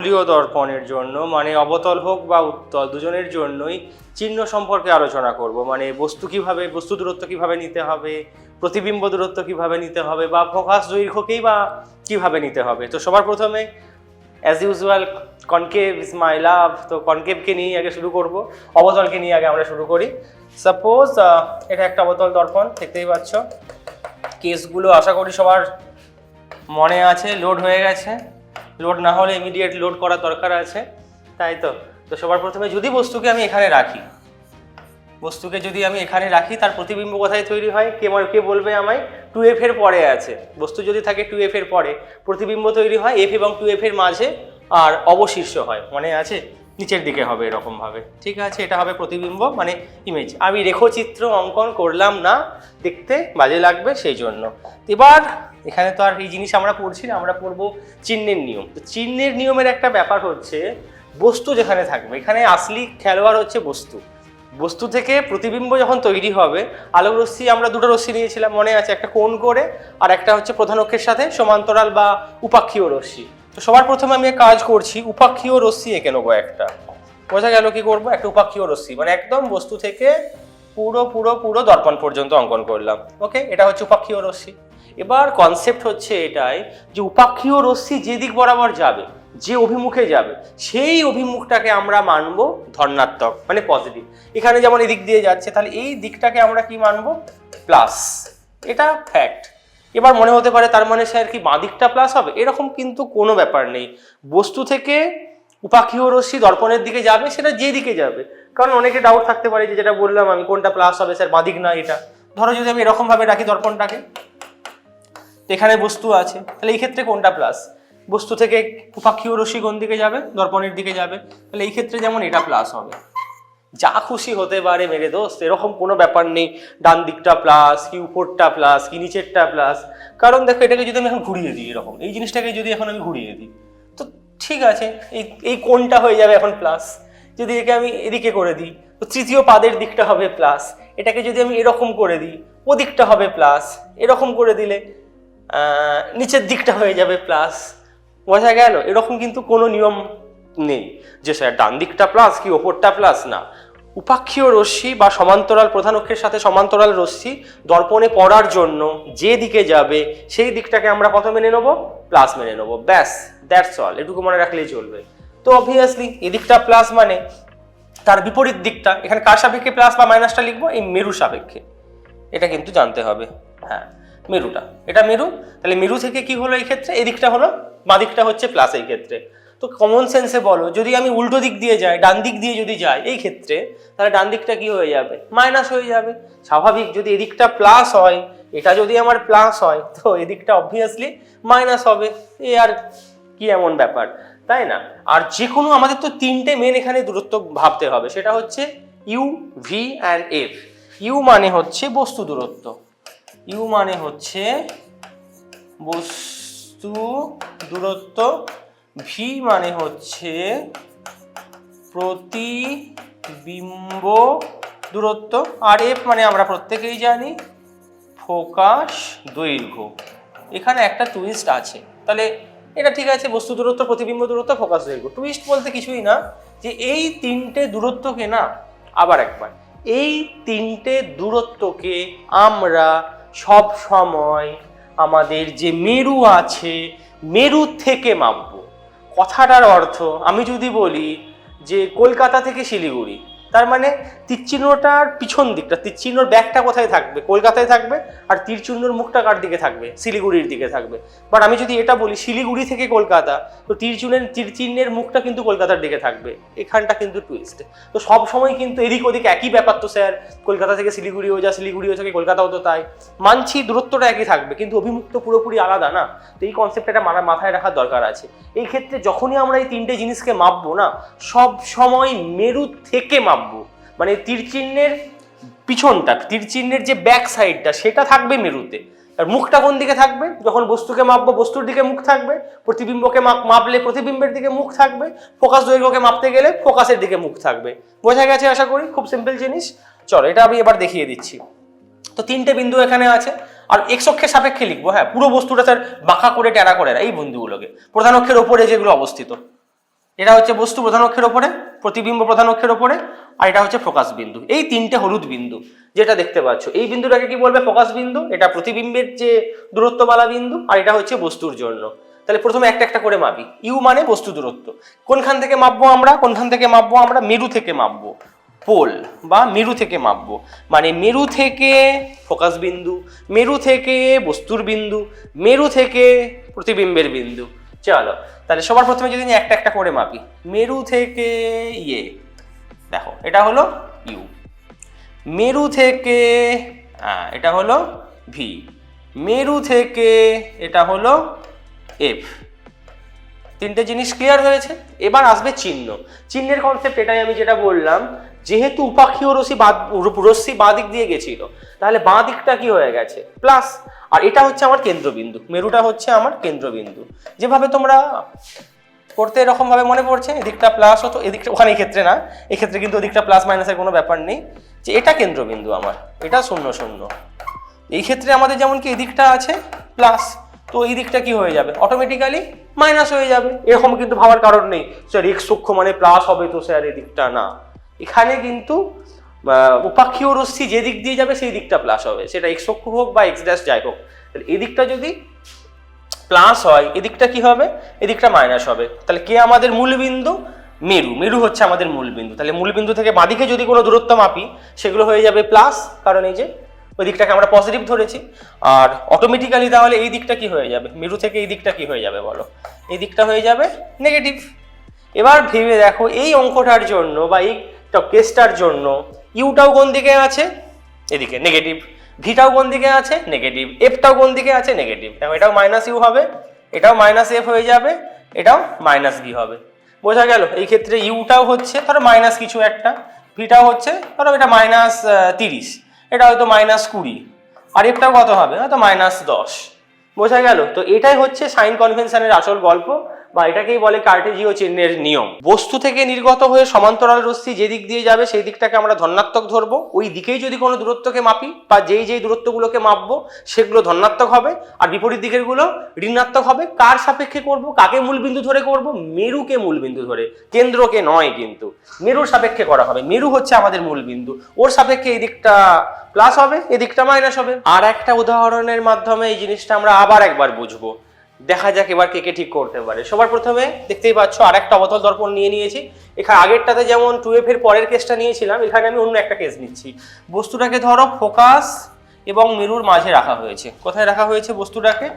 গোলীয় দর্পণের জন্য মানে অবতল হোক বা উত্তল দুজনের জন্যই চিহ্ন সম্পর্কে আলোচনা করব। মানে বস্তু দূরত্ব কিভাবে নিতে হবে, প্রতিবিম্ব দূরত্ব কিভাবে নিতে হবে, বা ফোকাস দৈর্ঘ্যকেই বা কিভাবে নিতে হবে। তো সবার প্রথমে as usual concave is my love, তো কনকেভকে নিয়ে আগে শুরু করব, অবতলকে নিয়ে আগে আমরা শুরু করি। সাপোজ এটা একটা অবতল দর্পণ, দেখতেই পাচ্ছ। কেসগুলো আশা করি সবার মনে আছে, লোড হয়ে গেছে। লোড না হলে ইমিডিয়েট লোড করার দরকার আছে, তাই তো। তো সবার প্রথমে যদি বস্তুকে আমি এখানে রাখি, তার প্রতিবিম্ব কোথায় তৈরি হয়? কে বলবে আমায়? 2f এর পরে আছে। বস্তু যদি থাকে 2f এর পরে, প্রতিবিম্ব তৈরি হয় f এবং 2f এর মাঝে, আর অবশীর্ষ হয়, মনে আছে, নিচের দিকে হবে এরকম ভাবে। ঠিক আছে, এটা হবে প্রতিবিম্ব মানে ইমেজ। আমি রেখচিত্র অঙ্কন করলাম না, দেখতে বাজে লাগবে সেই জন্য। এবার এখানে তো আর এই জিনিস আমরা পড়ছি না, আমরা পড়বো চিহ্নের নিয়ম। তো চিহ্নের নিয়মের একটা ব্যাপার হচ্ছে, বস্তু যেখানে থাকবে, এখানে আসলি খেলোয়াড় হচ্ছে বস্তু থেকে প্রতিবিম্ব যখন তৈরি হবে, আলোক রশ্মি আমরা দুটো রশ্মি নিয়েছিলাম, মনে আছে, একটা কোণ করে আর একটা হচ্ছে প্রধান অক্ষের সাথে সমান্তরাল বা উপাক্ষীয় রশ্মি। তো সবার প্রথমে আমি কাজ করছি, উপাক্ষীয় রশ্মি এঁকে নেবো একটা। বোঝা গেল কি করবো? একটা উপাক্ষীয় রশ্মি মানে একদম বস্তু থেকে পুরো দর্পণ পর্যন্ত অঙ্কন করলাম। ওকে, এটা হচ্ছে উপাক্ষীয় রশ্মি। এবার কনসেপ্ট হচ্ছে এটাই যে উপাক্ষীয় রশ্মি যে দিক বরাবর যাবে, যে অভিমুখে যাবে, সেই অভিমুখটাকে আমরা মানবো ধনাত্মক মানে পজিটিভ। এখানে যেমন এদিক দিয়ে যাচ্ছে, তাহলে এই দিকটাকে আমরা কি মানবো? প্লাস। এটা ফ্যাক্ট। এবার মনে হতে পারে তার মানে স্যার কি বাঁ দিকটা প্লাস হবে? এরকম কিন্তু কোনো ব্যাপার নেই। বস্তু থেকে উপাক্ষীয় রশ্মি দর্পণের দিকে যাবে, সেটা যে দিকে যাবে। কারণ অনেকে ডাউট থাকতে পারে যে যেটা বললাম আমি, কোনটা প্লাস হবে স্যার, বাঁ দিক না এটা। ধরো যদি আমি এরকম ভাবে রাখি দর্পণটাকে, এখানে বস্তু আছে, তাহলে এই ক্ষেত্রে কোনটা প্লাস? বস্তু থেকে উপাক্ষীয় রশ্মি কোন দিকে যাবে? দর্পণের দিকে যাবে, তাহলে এই ক্ষেত্রে যেমন এটা প্লাস হবে। যা খুশি হতে পারে মেরে দোস্ত, এরকম কোনো ব্যাপার নেই ডান দিকটা প্লাস কি উপরটা প্লাস কি নিচেরটা প্লাস। কারণ দেখো, এটাকে যদি আমি এখন ঘুরিয়ে দিই, এরকম এই জিনিসটাকে যদি এখন আমি ঘুরিয়ে দিই, তো ঠিক আছে, এই কোণটা হয়ে যাবে এখন প্লাস। যদি একে আমি এদিকে করে দিই, তো তৃতীয় পাদের দিকটা হবে প্লাস। এটাকে যদি আমি এরকম করে দিই, ও দিকটা হবে প্লাস। এরকম করে দিলে নিচের দিকটা হয়ে যাবে প্লাস। বোঝা গেল? এরকম কিন্তু কোনো নিয়ম নেই যে স্যার ডান দিকটা প্লাস কি ওপরটা প্লাস, না। উপাক্ষীয় রশ্মি বা সমান্তরাল প্রধান অক্ষের সাথে সমান্তরাল রশ্মি দর্পণে পড়ার জন্য যে দিকে যাবে, সেই দিকটাকে আমরা কত মেনে নেবো? প্লাস মেনে নেবো। ব্যাস, দ্যাটস অল। এটুকু মনে রাখলেই চলবে। তো অবভিয়াসলি এদিকটা প্লাস মানে তার বিপরীত দিকটা, এখানে কার সাপেক্ষে প্লাস বা মাইনাসটা লিখবো? এই মেরু সাপেক্ষে। এটা কিন্তু জানতে হবে। হ্যাঁ, মেরুটা, এটা মেরু। তাহলে মেরু থেকে কি হলো এই ক্ষেত্রে? এদিকটা হলো, বাঁ দিকটা হচ্ছে প্লাস এই ক্ষেত্রে। তো কমন সেন্সে বলো, যদি আমি উল্টো দিক দিয়ে যাই, ডান দিক দিয়ে যদি যাই এই ক্ষেত্রে, তাহলে ডান দিকটা কি হয়ে যাবে? মাইনাস হয়ে যাবে। স্বাভাবিক, যদি এদিকটা প্লাস হয়, এটা যদি আমার প্লাস হয়, তো এদিকটা অবভিয়াসলি মাইনাস হবে। এ আর কি এমন ব্যাপার, তাই না? আর যে কোনো আমাদের তো তিনটে মেন এখানে দূরত্ব ভাবতে হবে, সেটা হচ্ছে U, V and F. U মানে হচ্ছে বস্তু দূরত্ব, ইউ মানে হচ্ছে বস্তু দূরত্ব, ভি মানে হচ্ছে প্রতিবিম্ব দূরত্ব, আর এফ মানে আমরা প্রত্যেকেই জানি ফোকাস দৈর্ঘ্য। এখানে একটা টুইস্ট আছে, তাহলে এটা ঠিক আছে, বস্তু দূরত্ব, প্রতিবিম্ব দূরত্ব, ফোকাস দৈর্ঘ্য। টুইস্ট বলতে কিছুই না, যে এই তিনটে দূরত্বকে না, আবার একবার, এই তিনটে দূরত্বকে আমরা সব সময় আমাদের যে মেরু আছে, মেরু থেকে মাপবো। কথাটার অর্থ আমি যদি বলি যে কলকাতা থেকে শিলিগুড়ি, তার মানে তীরচিহ্নটার পিছন দিকটা, তীরচিহ্নর ব্যাকটা কোথায় থাকবে? কলকাতায় থাকবে। আর তীরচিহ্নর মুখটা কার দিকে থাকবে? শিলিগুড়ির দিকে থাকবে। বাট আমি যদি এটা বলি শিলিগুড়ি থেকে কলকাতা, তো তীরচিহ্নের মুখটা কিন্তু কলকাতার দিকে থাকবে। এখানটা কিন্তু টুইস্ট। তো সব সময় কিন্তু এদিক ওদিক একই ব্যাপার তো স্যার, কলকাতা থেকে শিলিগুড়িও যা, শিলিগুড়িও থেকে কলকাতাও তো তাই। মানছি দূরত্বটা একই থাকবে, কিন্তু অভিমুখ তো পুরোপুরি আলাদা না। তো এই কনসেপ্টটা মাথায় রাখার দরকার আছে। এই ক্ষেত্রে যখনই আমরা এই তিনটে জিনিসকে মাপবো না, সব সময় মেরু থেকে মাপবো। মানে তীরচিহ্নের পিছনটা, তীরচিহ্নের যে ব্যাক সাইডটা, সেটা থাকবে মেরুতে। আর মুখটা কোন দিকে থাকবে? যখন বস্তুকে মাপবো, বস্তুর দিকে মুখ থাকবে। প্রতিবিম্বকে মাপলে প্রতিবিম্বের দিকে মুখ থাকবে। ফোকাস দৈর্ঘ্যকে মাপতে গেলে ফোকাসের দিকে মুখ থাকবে। বোঝা গেছে আশা করি? খুব সিম্পল জিনিস। চলো, এটা আমি এবার দেখিয়ে দিচ্ছি। তো তিনটে বিন্দু এখানে আছে, আর এক্স অক্ষের সাপেক্ষে লিখবো। হ্যাঁ, পুরো বস্তুটা স্যার বাঁকা করে টেরা করে না, এই বিন্দুগুলোকে প্রধান অক্ষের ওপরে যেগুলো অবস্থিত, এটা হচ্ছে বস্তু প্রধান অক্ষের ওপরে, প্রতিবিম্ব প্রধান অক্ষের ওপরে, আর এটা হচ্ছে ফোকাস বিন্দু। এই তিনটে হলুদ বিন্দু যেটা দেখতে পাচ্ছ, এই বিন্দুটাকে কি বলবে? ফোকাস বিন্দু। এটা প্রতিবিম্বের যে দূরত্ববালা বিন্দু, আর এটা হচ্ছে বস্তুর জন্য। তাহলে প্রথমে একটা একটা করে মাপি। ইউ মানে বস্তু দূরত্ব। কোনখান থেকে মাপবো আমরা? কোনখান থেকে মাপবো আমরা? মেরু থেকে মাপবো। পোল বা মেরু থেকে মাপবো, মানে মেরু থেকে ফোকাস বিন্দু, মেরু থেকে বস্তুর বিন্দু, মেরু থেকে প্রতিবিম্বের বিন্দু। চলো তাহলে সবার প্রথমে যদি একটা একটা করে মাপি, মেরু থেকে ইয়ে, দেখো এটা হলো ইউ, মেরু থেকে এটা হলো ভি, মেরু থেকে এটা হলো এফ। তিনটে জিনিস ক্লিয়ার হয়েছে। এবার আসবে চিহ্ন। চিহ্নের কনসেপ্ট এটাই আমি যেটা বললাম, যেহেতু উপাক্ষীয় রশ্মি বাঁ দিক দিয়ে গেছিল, তাহলে বাঁ দিকটা কি হয়ে গেছে? প্লাস। আর এটা হচ্ছে আমার কেন্দ্রবিন্দু, মেরুটা হচ্ছে আমার কেন্দ্রবিন্দু। যেভাবে তোমরা করতে এরকম ভাবে মনে পড়ছে, এদিকটা প্লাস হতো, এদিকটা, ওখানে এই ক্ষেত্রে না, এই ক্ষেত্রে কিন্তু ওদিকটা প্লাস মাইনাসের কোনো ব্যাপার নেই, যে এটা কেন্দ্রবিন্দু আমার, এটা 0 0। এই ক্ষেত্রে আমাদের যেমন কি এদিকটা আছে প্লাস, তো এই দিকটা কি হয়ে যাবে? অটোমেটিক্যালি মাইনাস হয়ে যাবে। এরকম কিন্তু ভাবার কারণ নেই স্যার এক্স অক্ষ মানে প্লাস হবে, তো স্যার এদিকটা না। এখানে কিন্তু উপাক্ষীয় রশ্মি যে দিক দিয়ে যাবে সেই দিকটা প্লাস হবে, সেটা এক্স অক্ষ হোক বা এক্স ড্যাশ যাই হোক। এদিকটা যদি প্লাস হয়, এদিকটা কি হবে? এদিকটা মাইনাস হবে। তাহলে কে আমাদের মূল বিন্দু? মেরু। মেরু হচ্ছে আমাদের মূল বিন্দু। তাহলে মূল বিন্দু থেকে বাঁদিকে যদি কোনো দূরত্ব মাপি, সেগুলো হয়ে যাবে প্লাস, কারণ এই যে ওই দিকটাকে আমরা পজিটিভ ধরেছি। আর অটোমেটিক্যালি তাহলে এই দিকটা কি হয়ে যাবে? মেরু থেকে এই দিকটা কি হয়ে যাবে বলো? এই দিকটা হয়ে যাবে নেগেটিভ। এবার ভেবে দেখো, এই অঙ্কটার জন্য বা এই কেসটার জন্য ইউটাও কোন দিকে আছে? এদিকে, নেগেটিভ। ভিটাও কোন দিকে আছে? নেগেটিভ। এফটাও কোন দিকে আছে? নেগেটিভ। দেখো এটাও মাইনাস ইউ হবে, এটাও মাইনাস এফ হয়ে যাবে, এটাও মাইনাস ভি হবে। বোঝা গেল? এই ক্ষেত্রে ইউটাও হচ্ছে ধরো মাইনাস কিছু একটা, ভিটাও হচ্ছে ধরো এটা মাইনাস 30, এটা হয়তো মাইনাস 20, আর এফটাও কত হবে? হয়তো মাইনাস 10। বোঝা গেল? তো এটাই হচ্ছে সাইন কনভেনশনের আসল গল্প, বা এটাকেই বলে কার্টেজীয় চিহ্নের নিয়ম। বস্তু থেকে নির্গত হয়ে সমান্তরাল রশ্মি যে দিক দিয়ে যাবে সেই দিকটাকে আমরা ধনাত্মক ধরবো। ওই দিকেই যদি কোনো দূরত্বকে মাপি বা যেই দূরত্বগুলোকে মাপবো সেগুলো ধনাত্মক হবে, আর বিপরীত দিকের গুলো ঋণাত্মক হবে। কার সাপেক্ষে করব? কাকে মূলবিন্দু ধরে করব? মেরুকে মূলবিন্দু ধরে, কেন্দ্রকে নয়। কিন্তু মেরুর সাপেক্ষে করা হবে। মেরু হচ্ছে আমাদের মূলবিন্দু, ওর সাপেক্ষে এই দিকটা প্লাস হবে, এদিকটা মাইনাস হবে। আর একটা উদাহরণের মাধ্যমে এই জিনিসটা আমরা আবার একবার বুঝবো। দেখা যাক এবার কে কে ঠিক করতে পারে। সবার প্রথমে দেখতেই পাচ্ছ আর একটা অবতল দর্পণ নিয়ে নিয়েছি। এখানে আগেরটাতে যেমন 2f এর পরের কেসটা নিয়েছিলাম, এখানে আমি অন্য একটা কেস নিচ্ছি। বস্তুটাকে ধরো ফোকাস এবং মেরুর মাঝে রাখা হয়েছে। কোথায় রাখা হয়েছে বস্তুটাকে?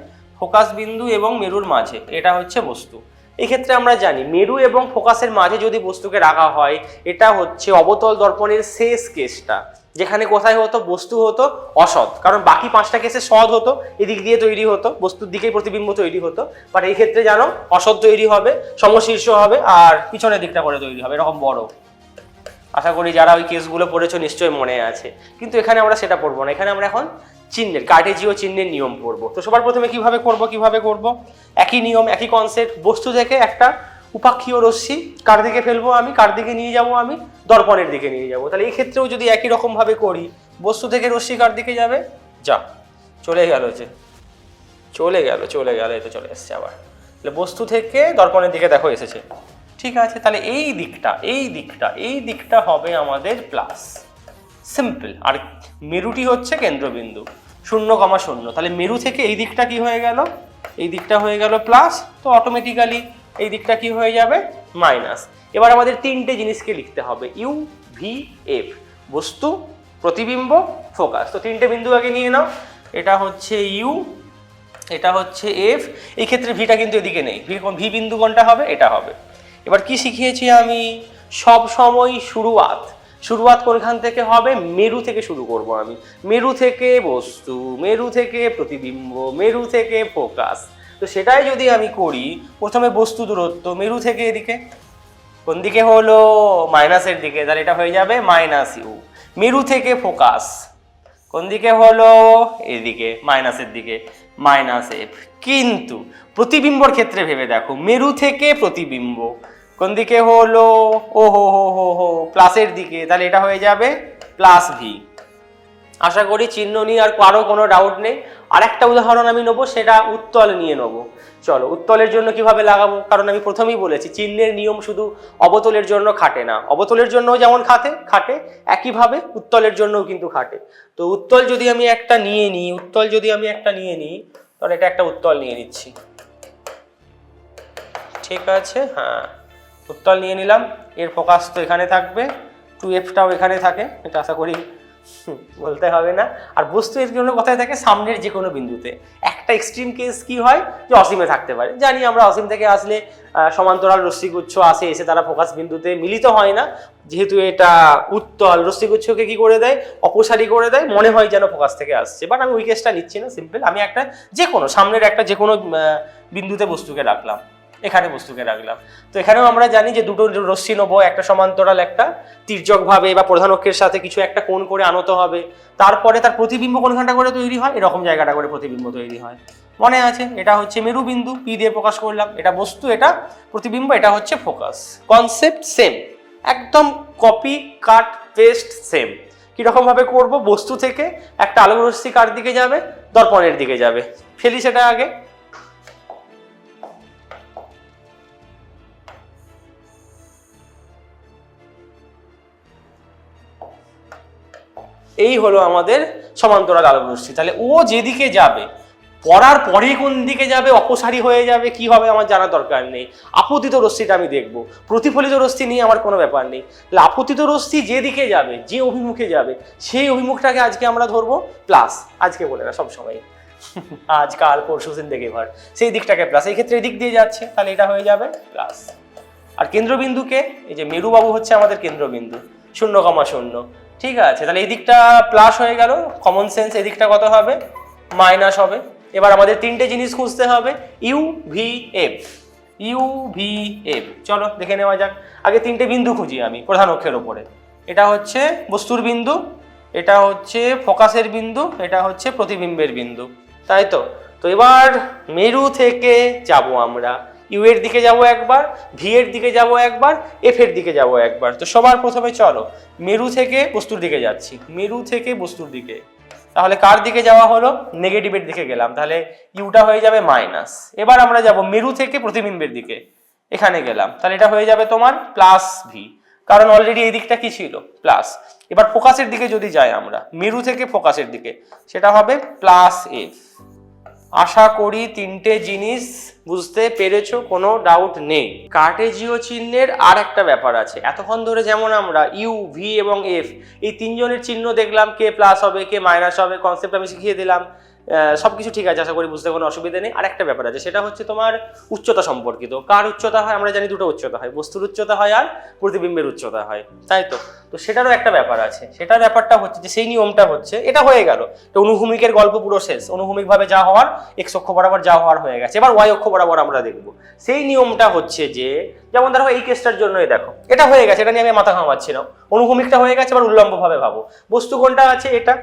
ফোকাস বিন্দু এবং মেরুর মাঝে। এটা হচ্ছে বস্তু। এই ক্ষেত্রে আমরা জানি মেরু এবং ফোকাসের মাঝে যদি বস্তুকে রাখা হয়, এটা হচ্ছে অবতল দর্পণের শেষ কেসটা, যেখানে কোথায় হতো? বস্তু হতো অসৎ, কারণ বাকি 5টা কেসে সৎ হতো, এদিক দিয়ে তৈরি হতো, বস্তুর দিকেই প্রতিবিম্ব তৈরি হতো। বাট এই ক্ষেত্রে জানো অসৎ তৈরি হবে, সমশীর্ষ হবে, আর পিছনের দিকটা করে তৈরি হবে এরকম বড়। আশা করি যারা ওই কেসগুলো পড়েছো নিশ্চয়ই মনে আছে, কিন্তু এখানে আমরা সেটা পড়বো না। এখানে আমরা এখন চিহ্নের, কার্টেজীয় চিহ্নের নিয়ম পড়বো। তো সবার প্রথমে কিভাবে করব? একই নিয়ম, একই কনসেপ্ট। বস্তু থেকে একটা উপাক্ষীয় রশ্মি কার দিকে ফেলবো আমি? কার দিকে নিয়ে যাব আমি? দর্পণের দিকে নিয়ে যাব। তাহলে এই ক্ষেত্রেও যদি একই রকম ভাবে করি, বস্তু থেকে রশ্মি কার দিকে যাবে? যা চলে গেল, এই তো চলে এসছে আবার। তাহলে বস্তু থেকে দর্পণের দিকে দেখো এসেছে। ঠিক আছে, তাহলে এই দিকটা হবে আমাদের প্লাস, সিম্পল। আর মেরুটি হচ্ছে কেন্দ্রবিন্দু 0,0। তাহলে মেরু থেকে এই দিকটা কি হয়ে গেল? এই দিকটা হয়ে গেল প্লাস, তো অটোমেটিক্যালি এই দিকটা কি হয়ে যাবে? মাইনাস। এবার আমাদের তিনটে জিনিসকে লিখতে হবে, ইউ, ভি, এফ। বস্তু, প্রতিবিম্ব, ফোকাস। তো তিনটে বিন্দু আগে নিয়ে নাও। এটা হচ্ছে ইউ, এটা হচ্ছে এফ। এই ক্ষেত্রে ভিটা কিন্তু এদিকে নেই, ভি বিন্দু কোনটা হবে? এটা হবে। এবার কি শিখিয়েছি আমি? সব সময় শুরুয়াত কোনখান থেকে হবে? মেরু থেকে শুরু করব আমি। মেরু থেকে বস্তু, মেরু থেকে প্রতিবিম্ব, মেরু থেকে ফোকাস। তো সেটাই যদি আমি করি, প্রথমে বস্তু দূরত্ব মেরু থেকে এদিকে কোন দিকে হলো? মাইনাসের দিকে, তাহলে এটা হয়ে যাবে মাইনাস ইউ। মেরু থেকে ফোকাস কোন দিকে হলো? এদিকে, মাইনাসের দিকে, মাইনাস এফ। কিন্তু প্রতিবিম্বর ক্ষেত্রে ভেবে দেখো, মেরু থেকে প্রতিবিম্ব কোন দিকে হলো? ও হো প্লাসের দিকে, তাহলে এটা হয়ে যাবে প্লাস ভি। আশা করি চিহ্ন নিয়ে আর কারো কোনো ডাউট নেই। আর একটা উদাহরণ আমি নেবো, সেটা উত্তল নিয়ে নেবো। চলো, উত্তলের জন্য কিভাবে লাগাবো, কারণ আমি প্রথমেই বলেছি চিহ্নের নিয়ম শুধু অবতলের জন্য খাটে না, অবতলের জন্যও যেমন খাটে একইভাবে উত্তলের জন্যও কিন্তু খাটে। তো উত্তল যদি আমি একটা নিয়ে নিই, তাহলে এটা একটা উত্তল নিয়ে নিচ্ছি, ঠিক আছে। হ্যাঁ, উত্তল নিয়ে নিলাম, এর ফোকাস তো এখানে থাকবে, 2Fটাও এখানে থাকে, এটা আশা করি বলতে হবে না। আর বস্তু এর জন্য কথায় থাকে সামনের যে কোনো বিন্দুতে। একটা এক্সট্রিম কেস কি হয়, যে অসীমে থাকতে পারে, জানি আমরা অসীম থেকে আসলে সমান্তরাল রশ্মিগুচ্ছ এসে তারা ফোকাস বিন্দুতে মিলিত হয় না, যেহেতু এটা উত্তল রশ্মিগুচ্ছকে কি করে দেয়, অপসারী করে দেয়, মনে হয় যেন ফোকাস থেকে আসছে। বাট আমি ওই কেসটা নিচ্ছি না, সিম্পল আমি একটা যে কোনো সামনের একটা যে কোনো বিন্দুতে বস্তুকে রাখলাম, এখানে বস্তুকে রাখলাম। তো এখানেও আমরা জানি যে দুটো রশ্মি নেবো, একটা সমান্তরাল, একটা তির্যকভাবে বা প্রধান অক্ষের সাথে কিছু একটা কোণ করে আনত হবে, তারপরে তার প্রতিবিম্ব কোনখানটা করে তৈরি হয়, এরকম জায়গাটা করে প্রতিবিম্ব তৈরি হয়। মনে আছে, এটা হচ্ছে মেরুবিন্দু, পি দিয়ে প্রকাশ করলাম, এটা বস্তু, এটা প্রতিবিম্ব, এটা হচ্ছে ফোকাস। কনসেপ্ট সেম, একদম কপি কাট পেস্ট সেম। কিরকম ভাবে করব, বস্তু থেকে একটা আলোক রশ্মি কার দিকে যাবে, দর্পণের দিকে যাবে, ফেলি সেটা আগে। এই হলো আমাদের সমান্তরাল আলোক রশ্মি। তাহলে ও যেদিকে যাবে, পড়ার পরে কোন দিকে যাবে, অপসারী হয়ে যাবে, কি হবে আমার জানার দরকার নেই। আপতিত রশ্মিটা আমি দেখব, প্রতিফলিত রশ্মি নিয়ে আমার কোনো ব্যাপার নেই। তাহলে আপতিত রশ্মি যেদিকে যাবে, যে অভিমুখে যাবে, সেই অভিমুখটাকে আজকে আমরা ধরবো প্লাস। আজকে বলে না, সবসময়, আজ কাল পরশু জিন্দেগি ভর, সেই দিকটাকে প্লাস। এই ক্ষেত্রে এদিক দিয়ে যাচ্ছে, তাহলে এটা হয়ে যাবে প্লাস। আর কেন্দ্রবিন্দুকে, এই যে মেরুবাবু হচ্ছে আমাদের কেন্দ্রবিন্দু, 0,0, ঠিক আছে। তাহলে এই দিকটা প্লাস হয়ে গেল, কমন সেন্স, এই দিকটা কত হবে, মাইনাস হবে। এবার আমাদের তিনটে জিনিস খুঁজতে হবে, ইউ ভি এফ। চলো দেখে নেওয়া যাক। আগে তিনটে বিন্দু খুঁজি আমি প্রধান অক্ষের ওপরে। এটা হচ্ছে বস্তুর বিন্দু, এটা হচ্ছে ফোকাসের বিন্দু, এটা হচ্ছে প্রতিবিম্বের বিন্দু, তাই তো। তো এবার মেরু থেকে যাব আমরা, ইউ এর দিকে যাব একবার, ভি এর দিকে যাব একবার, এফ এর দিকে যাব একবার। তো সবার প্রথমে চলো মেরু থেকে বস্তুর দিকে যাচ্ছি, মেরু থেকে বস্তুর দিকে। তাহলে কার দিকে যাওয়া হলো, নেগেটিভের দিকে গেলাম, তাহলে ইউটা হয়ে যাবে মাইনাস। এবার আমরা যাব মেরু থেকে প্রতিবিম্বের দিকে, এখানে গেলাম, তাহলে এটা হয়ে যাবে তোমার প্লাস ভি, কারণ অলরেডি এই দিকটা কি ছিল, প্লাস। এবার ফোকাসের দিকে যদি যাই আমরা, মেরু থেকে ফোকাসের দিকে, সেটা হবে প্লাস এফ। আশা করি তিনটে জিনিস বুঝতে পেরেছো, কোনো ডাউট নেই। কার্টেজীয় চিহ্নের আর একটা ব্যাপার আছে। এতক্ষণ ধরে যেমন আমরা ইউ, ভি এবং এফ এই তিনজনের চিহ্ন দেখলাম, কে প্লাস হবে, কে মাইনাস হবে, কনসেপ্ট আমি শিখিয়ে দিলাম, সবকিছু ঠিক আছে, আশা করি বুঝতে কোনো অসুবিধা নেই। আর একটা ব্যাপার আছে, সেটা হচ্ছে তোমার উচ্চতা সম্পর্কিত। কার উচ্চতা হয়, আমরা জানি দুটো উচ্চতা হয়, বস্তুর উচ্চতা হয় আর প্রতিবিম্বের উচ্চতা হয়, তাই তো। তো সেটারও একটা ব্যাপার আছে, সেটার ব্যাপারটা হচ্ছে যে সেই নিয়মটা হচ্ছে, এটা হয়ে গেল তো অনুভূমিকের গল্প পুরো শেষ। অনুভূমিকভাবে যা হওয়ার, এক্স অক্ষ বরাবর যা হওয়ার হয়ে গেছে, এবার ওয়াই অক্ষ বরাবর আমরা দেখব। সেই নিয়মটা হচ্ছে যে, যেমন ধরো এই কেসটার জন্যই দেখো, এটা হয়ে গেছে, এটা নিয়ে আমি মাথা ঘামাচ্ছি না, অনুভূমিকটা হয়ে গেছে, এবার উল্লম্বভাবে ভাবো, বস্তু কোনটা আছে, এটা।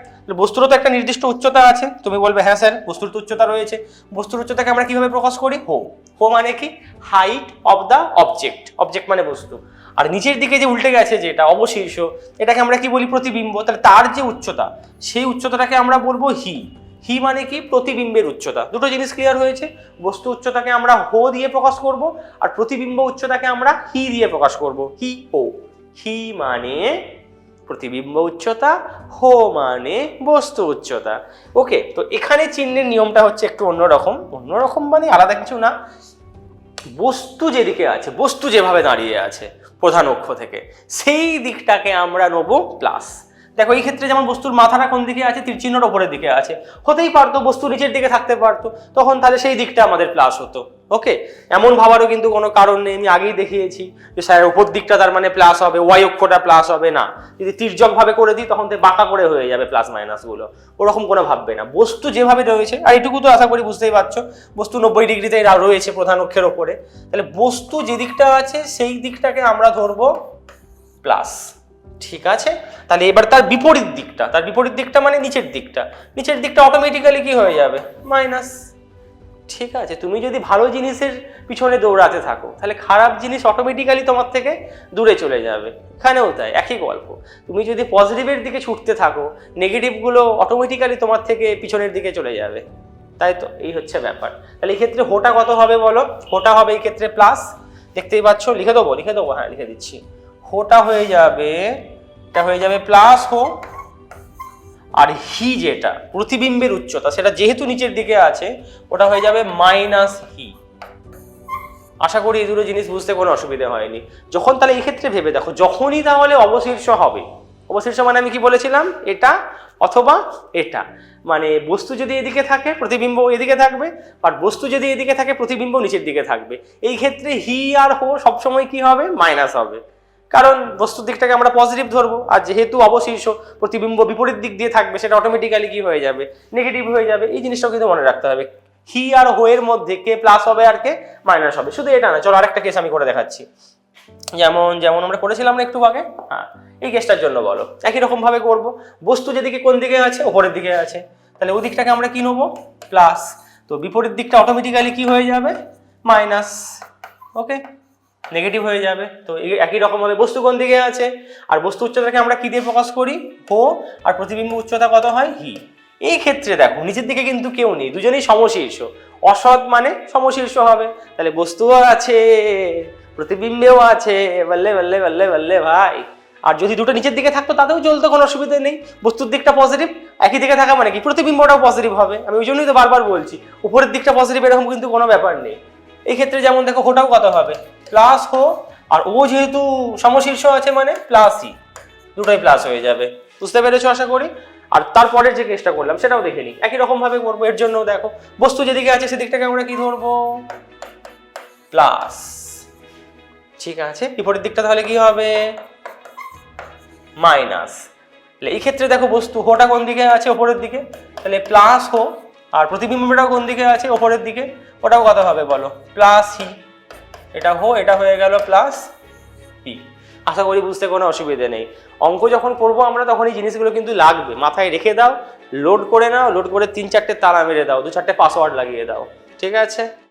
বস্তুরও তো একটা নির্দিষ্ট উচ্চতা আছে, তুমি বলবে হ্যাঁ স্যার বস্তুর তো উচ্চতা রয়েছে। বস্তুর উচ্চতাকে আমরা কিভাবে প্রকাশ করি, হো মানে কি, height of the object, object মানে বস্তু। আর নিচের দিকে যে উল্টে গেছে যেটা অবশীর্ষ, এটাকে আমরা কি বলি, প্রতিবিম্ব। তাহলে তার যে উচ্চতা, সেই উচ্চতাটাকে আমরা বলবো হি মানে কি, প্রতিবিম্বের উচ্চতা। দুটো জিনিস ক্লিয়ার হয়েছে, বস্তু উচ্চতাকে আমরা হো দিয়ে প্রকাশ করব, আর প্রতিবিম্ব উচ্চতাকে আমরা হি দিয়ে প্রকাশ করব, হি মানে প্রতিবিম্ব উচ্চতা, হো মানে বস্তু উচ্চতা। ওকে, তো এখানে চিহ্নের নিয়মটা হচ্ছে একটু অন্যরকম মানে আলাদা কিছু না। বস্তু যেদিকে আছে, বস্তু যেভাবে দাঁড়িয়ে আছে প্রধান অক্ষ থেকে, সেই দিকটাকে আমরা নেবো প্লাস। দেখো এই ক্ষেত্রে যেমন বস্তুর মাথাটা কোন দিকে আছে, তীর চিহ্নর ওপরের দিকে আছে, হতেই পারতো বস্তু নিচের দিকে থাকতে পারতো, তখন তাহলে সেই দিকটা আমাদের প্লাস হতো। ওকে, এমন ভাবারও কিন্তু কোনো কারণ নেই, আমি আগেই দেখিয়েছি যে স্যার উপর দিকটা তার মানে প্লাস হবে, ওয়াই অক্ষটা প্লাস হবে না। যদি তির্যক ভাবে করে দিই তখন তো বাঁকা করে হয়ে যাবে প্লাস মাইনাস গুলো, ওরকম কোনো ভাববে না। বস্তু যেভাবে রয়েছে, আর এটুকু তো আশা করি বুঝতেই পারছো, বস্তু 90 ডিগ্রিতে রয়েছে প্রধান অক্ষের ওপরে, তাহলে বস্তু যে দিকটা আছে সেই দিকটাকে আমরা ধরবো প্লাস, ঠিক আছে। তাহলে এবার তার বিপরীত দিকটা মানে নিচের দিকটা অটোমেটিক্যালি কি হয়ে যাবে, মাইনাস। ঠিক আছে, তুমি যদি ভালো জিনিসের পিছনে দৌড়াতে থাকো তাহলে খারাপ জিনিস অটোমেটিক্যালি তোমার থেকে দূরে চলে যাবে। এখানেও তাই, একই গল্প। তুমি যদি পজিটিভের দিকে ছুটতে থাকো, নেগেটিভগুলো অটোমেটিক্যালি তোমার থেকে পিছনের দিকে চলে যাবে। তাই তো, এই হচ্ছে ব্যাপার। তাহলে এই ক্ষেত্রে হোটা কত হবে বলো? হোটা হবে এই ক্ষেত্রে প্লাস, দেখতেই পাচ্ছ, লিখে দেবো, হ্যাঁ লিখে দিচ্ছি। হোটা হয়ে যাবে, এটা হয়ে যাবে প্লাস হো, আর হি যেটা প্রতিবিম্বের উচ্চতা সেটা যেহেতু নিচের দিকে আছে ওটা হয়ে যাবে মাইনাস হি। আশা করি এই দুটো জিনিস বুঝতে কোনো অসুবিধা হয়নি। যখন তাহলে এই ক্ষেত্রে ভেবে দেখো, যখনই তাহলে অবশীর্ষ হবে, অবশীর্ষ মানে আমি কি বলেছিলাম, এটা অথবা এটা, মানে বস্তু যদি এদিকে থাকে প্রতিবিম্ব এদিকে থাকবে, আর বস্তু যদি এদিকে থাকে প্রতিবিম্ব নিচের দিকে থাকবে। এই ক্ষেত্রে হি আর হো সবসময় কি হবে, মাইনাস হবে, কারণ বস্তুর দিকটাকে আমরা পজিটিভ ধরবো, আর যেহেতু অবশীর্ষ প্রতিবিম্ব বিপরীত দিক দিয়ে থাকবে সেটা অটোমেটিক্যালি কি হয়ে যাবে, নেগেটিভ হয়ে যাবে। এই জিনিসটাও কিন্তু মনে রাখতে হবে। হি আর হো এর মধ্যে কে প্লাস হবে আর কে মাইনাস হবে। শুধু এটা না, চলো আরেকটা কেস আমি করে দেখাচ্ছি। যেমন যেমন আমরা করেছিলাম না একটু আগে, হ্যাঁ এই কেসটার জন্য বলো, একই রকম ভাবে করবো। বস্তু যেদিকে কোন দিকে আছে, ওপরের দিকে আছে, তাহলে ওই দিকটাকে আমরা কি নেবো, প্লাস। তো বিপরীত দিকটা অটোমেটিক্যালি কি হয়ে যাবে, মাইনাস। ওকে, নেগেটিভ হয়ে যাবে। তো একই রকম ভাবে বস্তু কোন দিকে আছে, আর বস্তু উচ্চতাকে আমরা কি দিয়ে প্রকাশ করি, হো, আর প্রতিবিম্ব উচ্চতা কত হয়, হি। এই ক্ষেত্রে দেখো নিচের দিকে কিন্তু কেউ নেই, দুজনেই সমশীর্ষ। অসৎ মানে সমশীর্ষ হবে, তাহলে বস্তুও আছে প্রতিবিম্বেও আছে, বললে বললে বললে বললে ভাই। আর যদি দুটো নিচের দিকে থাকতো তাতেও চলতো, কোনো অসুবিধা নেই। বস্তুর দিকটা পজিটিভ, একই দিকে থাকা মানে কি প্রতিবিম্বটাও পজিটিভ হবে। আমি ওই জন্যই তো বারবার বলছি উপরের দিকটা পজিটিভ, এরকম কিন্তু কোনো ব্যাপার নেই। এই ক্ষেত্রে যেমন দেখো হোটাও কত হবে, প্লাস হো, আর ও যেহেতু সমশীর্ষ আছে মানে প্লাস ই, দুটোই প্লাস হয়ে যাবে। বুঝতে পেরেছো আশা করি। আর তারপরের যে কেসটা করলাম সেটাও দেখে নিই, একই রকম ভাবে করবো। এর জন্য দেখো বস্তু যেদিকে আছে সেদিকটাকে আমরা কি ধরবো, প্লাস। ঠিক আছে, বিপরীত দিকটা তাহলে কি হবে, মাইনাস। তাহলে এই ক্ষেত্রে দেখো বস্তু হোটা কোন দিকে আছে, ওপরের দিকে, তাহলে প্লাস হো, আর প্রতিবিম্বটাও কোন দিকে আছে, ওপরের দিকে, ওটাও কত হবে বলো, প্লাস হি। এটা হো, এটা হয়ে গেল প্লাস পি। আশা করি বুঝতে কোনো অসুবিধে নেই। অঙ্ক যখন করবো আমরা তখন এই জিনিসগুলো কিন্তু লাগবে, মাথায় রেখে দাও, লোড করে নাও, লোড করে 3-4টে তালা মেরে দাও, 2-4টে পাসওয়ার্ড লাগিয়ে দাও। ঠিক আছে।